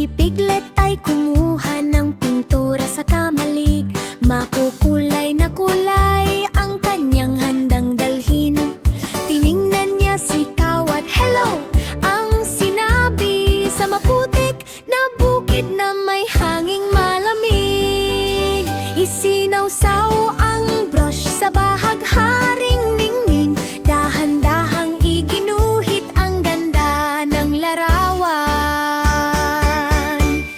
Si Piglet ay kumuha ng pintura sa kamalig. Makukulay na kulay ang kanyang handang dalhin. Tiningnan niya si Cow at hello ang sinabi sa maputik na bukid na may hanging malamig. Isinawsaw ang brush sa bahagharing ningning. Dahan-dahang iginuhit ang ganda ng larawan.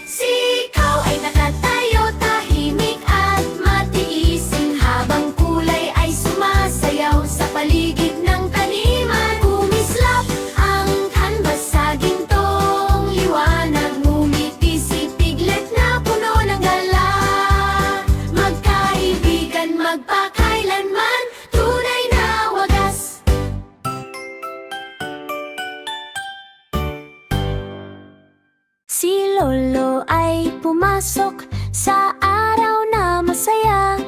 Si Cow ay nakatayo, tahimik at matiising, habang kulay ay sumasayaw sa paligid ng taniman. Kumislap ang canvas sa gintong liwanag. Ngumiti si Piglet na puno ng gala. Magkaibigan magpakailanman, tunay na wagas. Si Lolo ay pumasok sa araw na masaya.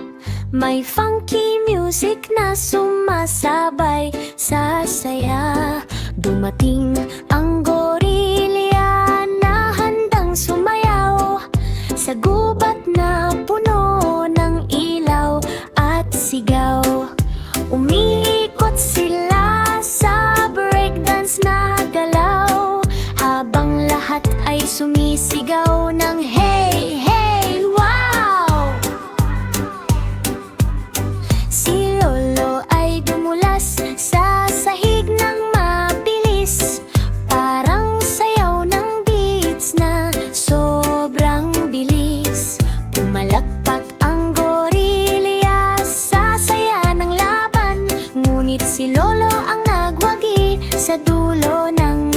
May funky music na sumasabay sa saya. Dumating ang gorilya na handang sumayaw sa gubat na puno ng ilaw at sigaw. Umiikot sila sa breakdance na galaw, habang lahat ay sumisigaw ng hey, hey, wow! Si Lolo ay dumulas sa sahig ng mabilis, parang sayaw ng beats na sobrang bilis. Pumalakpak ang gorilya sa saya ng laban, ngunit si Lolo ang nagwagi sa dulo ng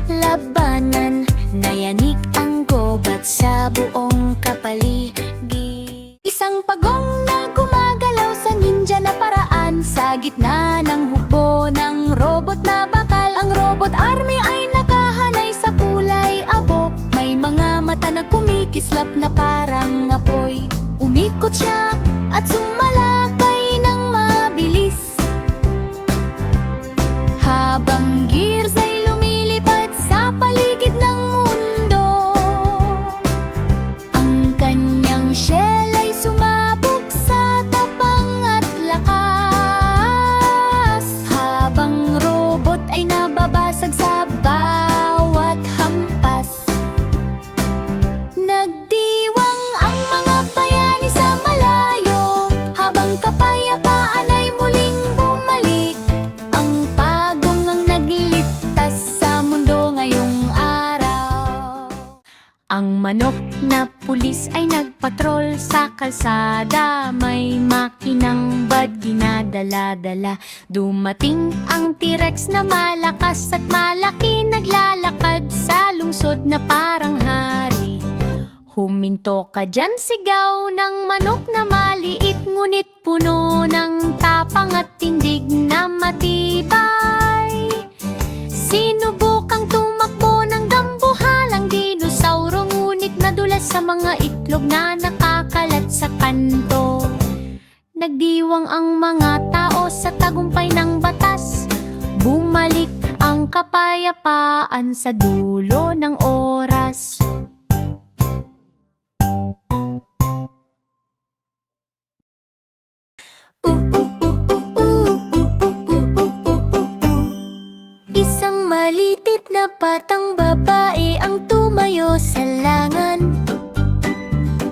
labanan. Nayanig ang gobat sa buong kapaligid. Isang pagong na gumagalaw sa ninja na paraan, sa gitna ng hukbo ng robot na bakal. Ang robot army ay nakahanay sa kulay abo. May mga mata na kumikislap na parang apoy. Umikot siya at sumalakay ng mabilis, habang gears ay lumilipad sa paligid ng mundo. Ang kanyang shell ay sumabog sa tapang at lakas, habang robot ay nababasag sa bawat hampas. Nagdiwang ang mga bayani sa malayo, habang kapayapaan ay muling bumalik. Ang pagong ang nagliligtas sa mundo ngayong araw. Ang manok na pulis ay nagpatrol sa kalsada. May makinang bad dinadala-dala. Dumating ang T-Rex na malakas at malaki, naglalakad sa lungsod na parang hari. Huminto ka dyan, sigaw ng manok na maliit, ngunit puno ng tapang at tindig na matibay. Sinubukang tumakbo ng dambuhalang dinosauro, ngunit nadulas sa mga itlog na nakakalat sa kanto. Nagdiwang ang mga tao sa tagumpay ng batas. Bumalik ang kapayapaan sa dulo ng oras. Isang malitit na batang babae ang tumayo sa langan.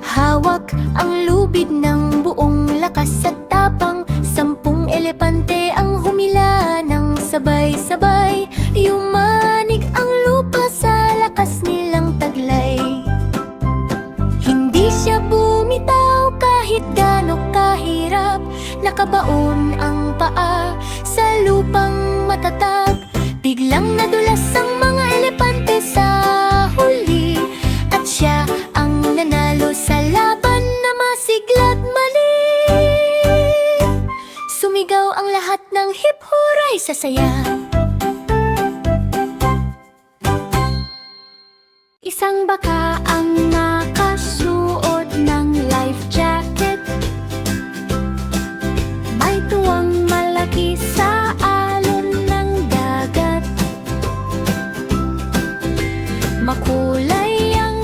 Hawak ang lubid ng buong lakas at tapang. 10 elepante ang humila ng sabay-sabay. Yumanig ang lupa sa lakas nilang taglay. Hindi siya bumitaw kahit gaano kahirap. Nakabaon ang paa sa lupang matatag. Biglang nadulas ang mga elepante sa huli, at siya ang nanalo sa laban na masigla't mali. Sumigaw ang lahat ng hip-hooray sa saya. Isang baka ang nakasuot ng life jacket. May tuwang malaki sa alon ng dagat. Makulay ang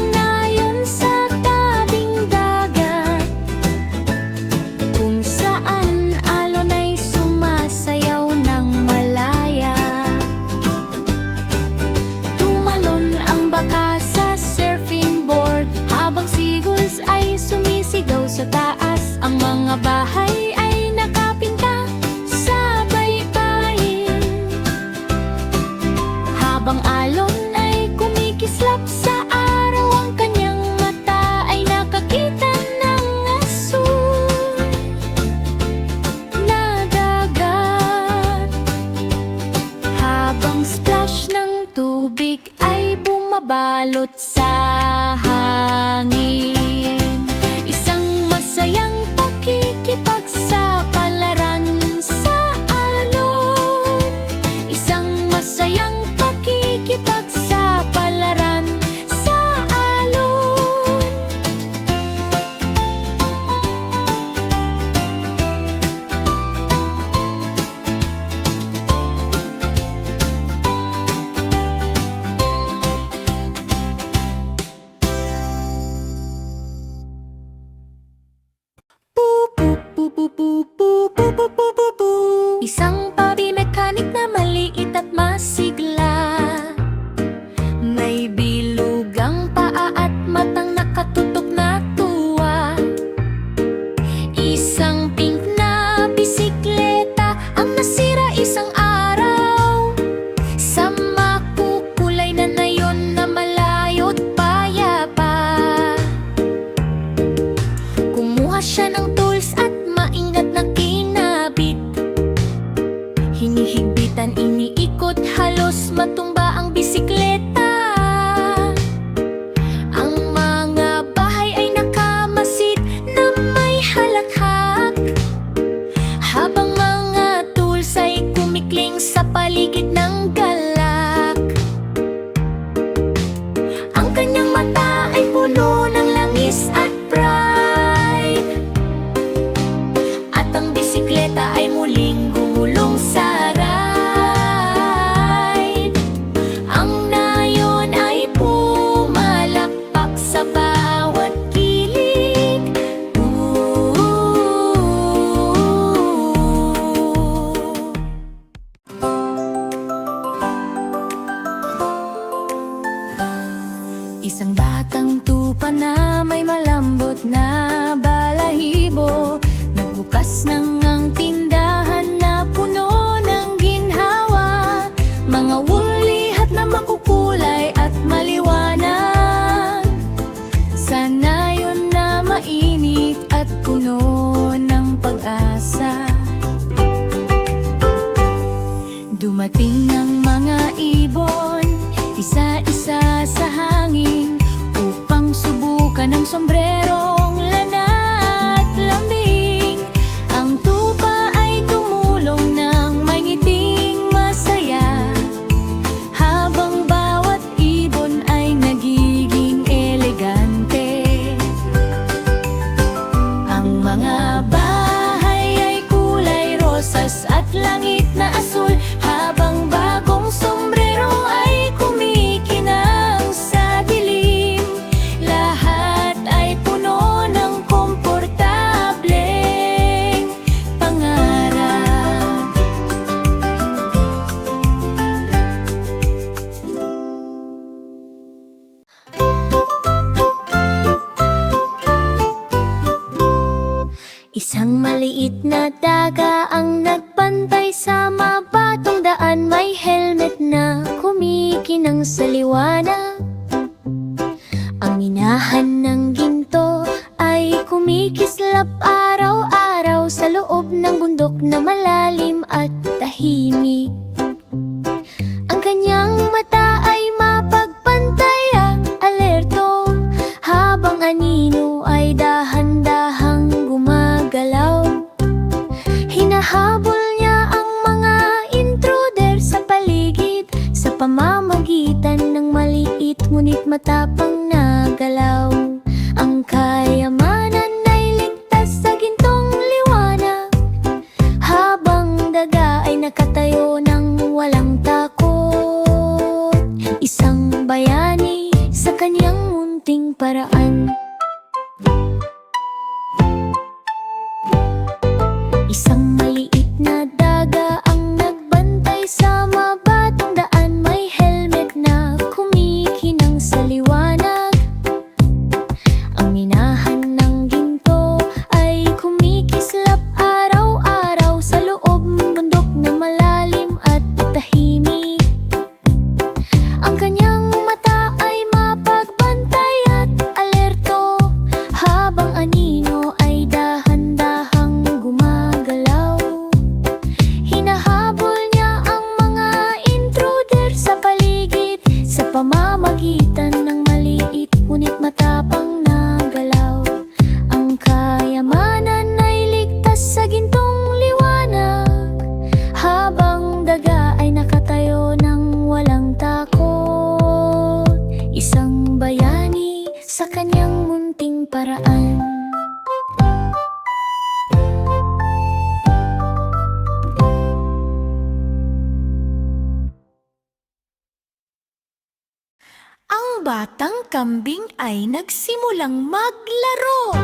Habang alon ay kumikislap sa araw, ang kanyang mata ay nakakita ng asul na dagat. Habang splash ng tubig ay bumabalot sa hangin, isang masayang pakikipagsapalaran sa alon. Isang masayang pakikipagsapalaran sa alon. Isang pabi-mekanik na maliit at masigla, may bilugang paa at matang nakatutok na tuwa. Isang pink na bisikleta ang nasira isang araw, sa makukulay na nayon na malayo't payapa. Kumuha siya ng tools at maingat na kinabit, hinihigpitan, iniikot, halos matumba ang bisikleta. Ang mga bahay ay nakamasid na may halakhak, habang mga tools ay kumikling sa paligid ng galak. Ang kanyang mata ay puno ng langis at pride, at ang bisikleta ay muling gumulong sa ride. Ang nayon ay pumalakpak sa bawat kilig. Isang batang tupa na may malambot na balahibo, nagbukas ng ang tindahan na puno ng ginhawa, mga wulihat na makukulay at maliwanag. Sana yun na mainit at puno ng pag-asa. Dumating ang mga ibon, isa-isa sa hangin, upang subukan ang sombrerong lana at lambing. Ang tupa ay tumulong ng may ngiting masaya, habang bawat ibon ay nagiging elegante. Ang mga bahay ay kulay rosas at langit na asul, habang bagong sombrero ay kumikinang sa dilim. Lahat ay puno ng komportableng pangarap. Isang maliit na daga ang nagbantay sa mabatong daan, may helmet na kumikinang sa liwanag. Ang minahan ng ginto ay kumikislap araw-araw sa loob ng bundok na malalim at tahimik. Ang kanyang mata ay mapagpantaya, alerto, habang anino ay dahan-dahang gumagalaw. Hinahabol niya ang mga intruder sa paligid, sa pamamagitan ng maliit ngunit matapang na galaw. Ang kayamanan ay ligtas sa gintong liwanag, habang daga ay nakatayo ng walang takot. Isang bayani sa kanyang munting paraan. Isang maliit na daga ang nagbantay sa mabatong daan, may helmet na kumikinang sa liwanag. Ang minahan ng ginto ay kumikislap araw-araw sa loob ng bundok na malalim at tahimik. Ang batang kambing ay nagsimulang maglaro.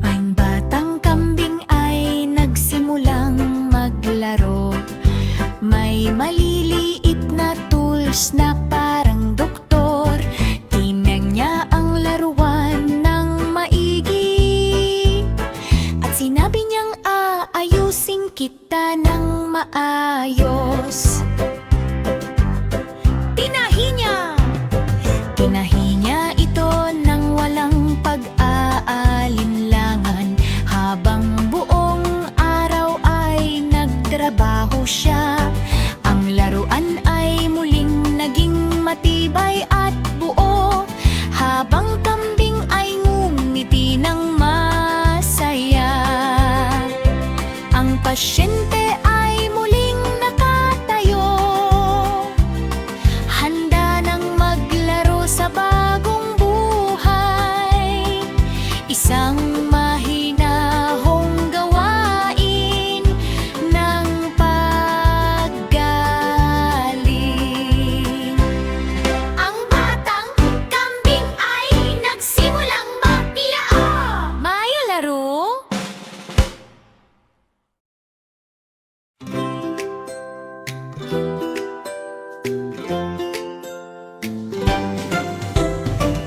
Ang batang kambing ay nagsimulang maglaro. May maliliit na tools na parang doktor. Tinang niya ang laruan ng maigi. At sinabi niyang aayusin kita ng maayos. Tinahi niya ito ng walang pag-aalinlangan. Habang buong araw ay nagtrabaho siya, ang laruan ay muling naging matibay at buo. Habang kambing ay ngumiti ng masaya, ang pasyente ay muling nakatayo, handa nang maglaro sa bagong buhay. Isang mahinahong gawain ng paggaling. Ang batang kambing ay nagsimulang maglaro. Mayo laro?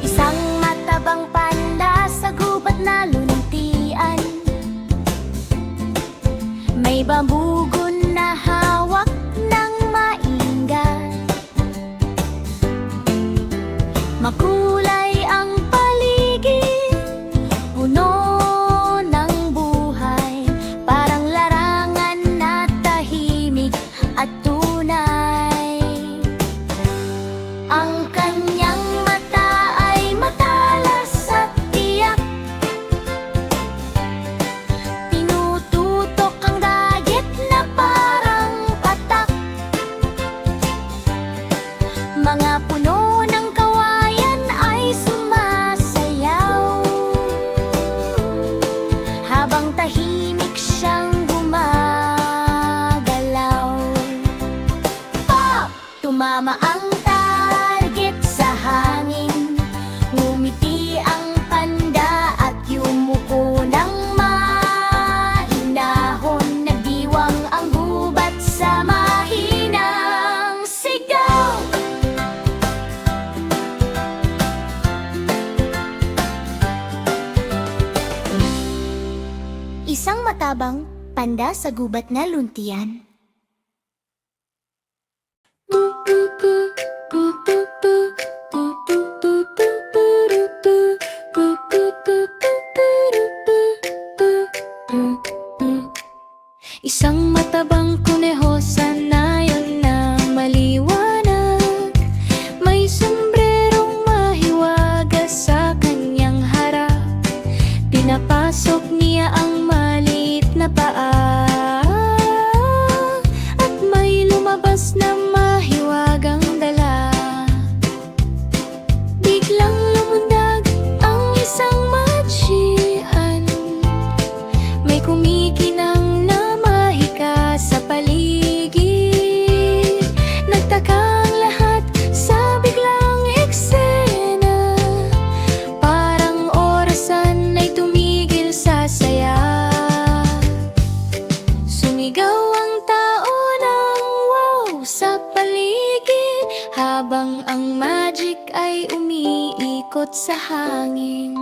Isang matabang panda sa gubat na luntian. May bambugon na hawak ng mainggan. Makulay ang paligid, puno ng buhay. Parang larangan na tahimik at tunay. Ang kanyang mata ay matalas at tiyak. Tinututok ang dagat na parang patak. Mga puno ng kawayan ay sumasayaw, habang tahimik siyang gumagalaw. Pop! Tumama ang target sa hangin. Ngumiti ang panda at yumuko ng mahinahon. Nagdiwang ang gubat sa mahinang sigaw. Isang matabang panda sa gubat na luntian. Isang matabang kuneho sa nayon na maliwanag. May sombrerong mahiwaga sa kanyang harap. Pinapasok niya ang maliit na paa, at may lumabas na mahiwagang dala. Biglang lumundag ang isang matsyihan. May kumikinang na mahika sa paligid. Nagtaka ang lahat sa biglang eksena. Parang orasan ay tumigil sa saya. Sumigaw ang tao ng wow sa paligid, habang ang magic ay umiikot sa hangin.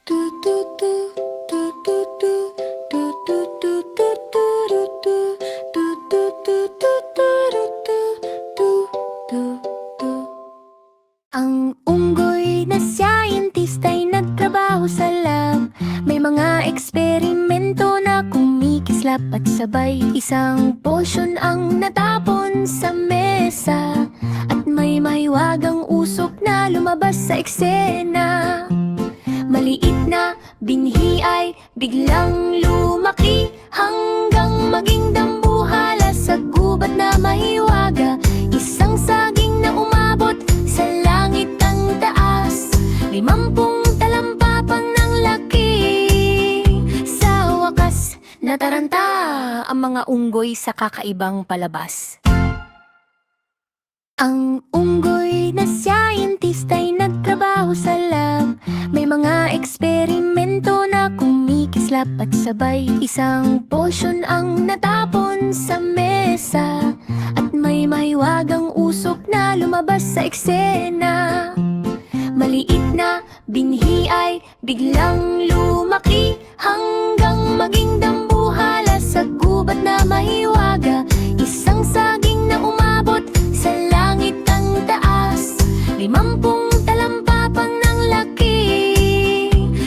Tu tu tu tu tu tu tu tu tu tu tu tu tu tu tu tu tu tu tu. Ang unggoy na scientist ay nagtrabaho sa lab. May mga eksperimento na kumikislap at sabay. Isang potion ang natapon sa mesa, at may mahiwagang usok na lumabas sa eksena. Maliit na binhi ay biglang lumaki, hanggang maging dambuhala sa gubat na mahiwaga. Isang saging na umabot sa langit ang taas, 50 talampapang ng laki. Sa wakas, nataranta ang mga unggoy sa kakaibang palabas. Ang unggoy na scientist ay nagtrabaho sa lab. May mga eksperimento na kumikislap at sabay. Isang potion ang natapon sa mesa, at may mahiwagang usok na lumabas sa eksena. Maliit na binhi ay biglang lumaki, hanggang maging dambuhala sa gubat na mahiwaga. Isang saging na umabot sa langit ang taas, 50 talampapang ng laki.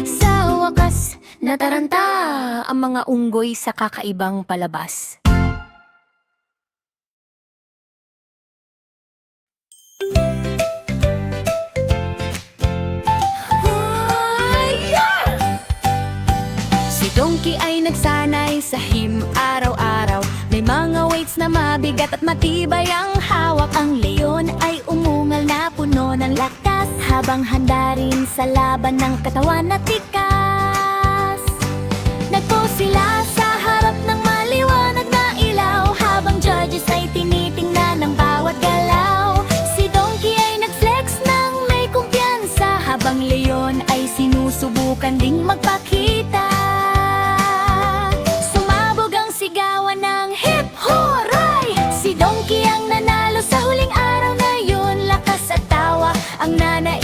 Sa wakas, nataranta ang mga unggoy sa kakaibang palabas. Si Donkey ay nagsanay sa him araw-araw. May mga weights na mabigat at matibay ang hawak. Ang leon ay umungal na puno ng lakas, habang handa rin sa laban ng katawan na tikas. Nagpo sila sa harap ng maliwanag na ilaw, habang judges ay tinitingnan ng bawat galaw. Si Donkey ay nag-flex ng may kumpiyansa, habang leon ay sinusubukan ding magpakita. Sumabog ang sigawan ng hip hooray! Si Donkey ang nanalo sa huling araw na yun. Lakas at tawa ang nanay